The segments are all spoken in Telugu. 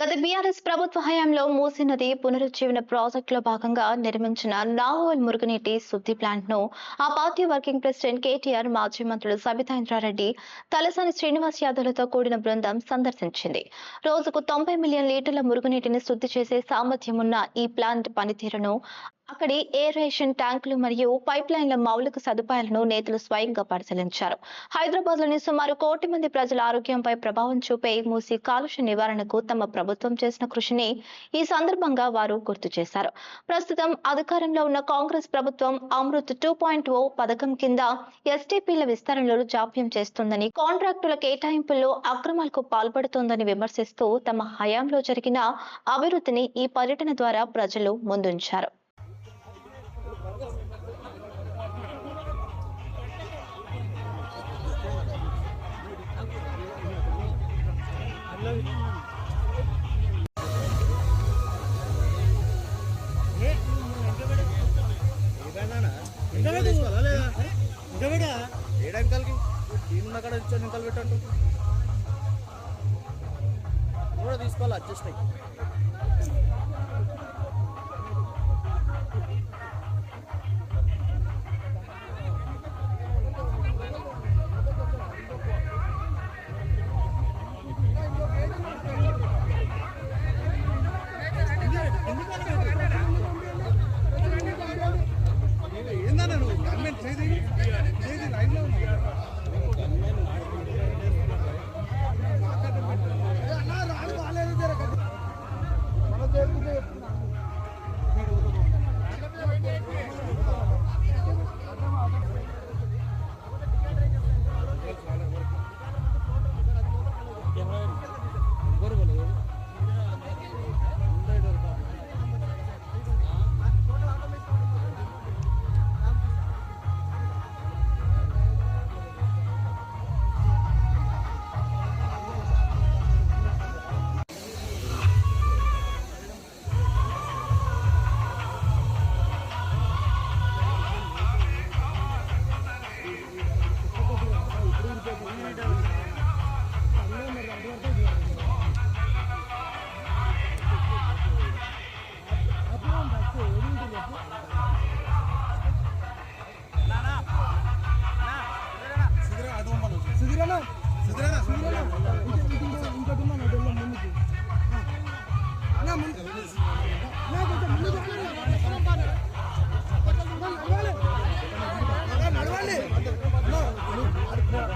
గత బీఆర్ఎస్ ప్రభుత్వ హయాంలో మూసీ నది పునరుజ్జీవన ప్రాజెక్టులో భాగంగా నిర్మించిన నాగోల్ మురుగునీటి శుద్ధి ప్లాంట్ ను ఆ పార్టీ వర్కింగ్ ప్రెసిడెంట్ కేటీఆర్, మాజీ మంత్రులు సబితా ఇంద్రారెడ్డి, తలసాని శ్రీనివాస్ యాదవ్లతో కూడిన బృందం సందర్శించింది. రోజుకు 90 మిలియన్ లీటర్ల మురుగునీటిని శుద్ధి చేసే సామర్థ్యం ఉన్న ఈ ప్లాంట్ పనితీరును, అక్కడి ఏరేషన్ ట్యాంకులు మరియు పైప్ లైన్ల మౌలిక సదుపాయాలను నేతలు స్వయంగా పరిశీలించారు. హైదరాబాద్ లోని సుమారు 1 కోటి మంది ప్రజల ఆరోగ్యంపై ప్రభావం చూపే మూసీ కాలుష్య నివారణకు తమ ప్రభుత్వం చేసిన కృషిని ఈ సందర్భంగా వారు గుర్తు చేశారు. ప్రస్తుతం అధికారంలో ఉన్న కాంగ్రెస్ ప్రభుత్వం అమృత్ 2.0 పథకం కింద ఎస్టీపీల విస్తరణలో జాప్యం చేస్తుందని, కాంట్రాక్టుల కేటాయింపుల్లో అక్రమాలకు పాల్పడుతోందని విమర్శిస్తూ తమ హయాంలో జరిగిన అభివృద్ధిని ఈ పర్యటన ద్వారా ప్రజలు ముందుంచారు. ఏడంకల్కి దీని అక్కడ వెనకాల పెట్టండు కూడా తీసుకోవాలి అడ్జస్ట్ అయ్యి. ఏందన్నా నువ్వు గవర్నమెంట్ చేది లైన్లో రాదు బాగాలేదు మన చేతి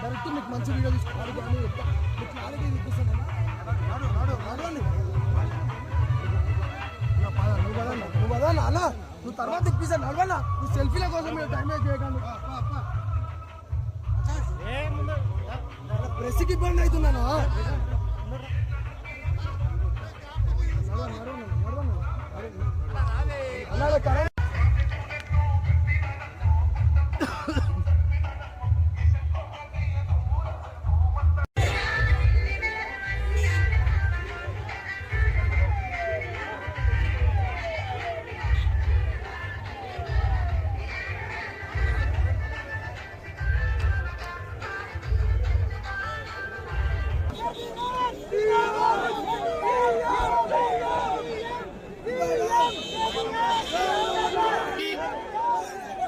డైరెక్ట్ మీకు మంచి వీడియో తీసుకోవాలి కానీ మీకు నాలుగే చూపిస్తాను. నువ్వు అదా అలా నువ్వు తర్వాత ఇప్పిస్తాను నడవన్నా. నువ్వు సెల్ఫీల కోసం మీరు టైం వేస్ట్ చేయకండి. ప్రెస్కి ఇబ్బంది అవుతున్నాను. కరెంట్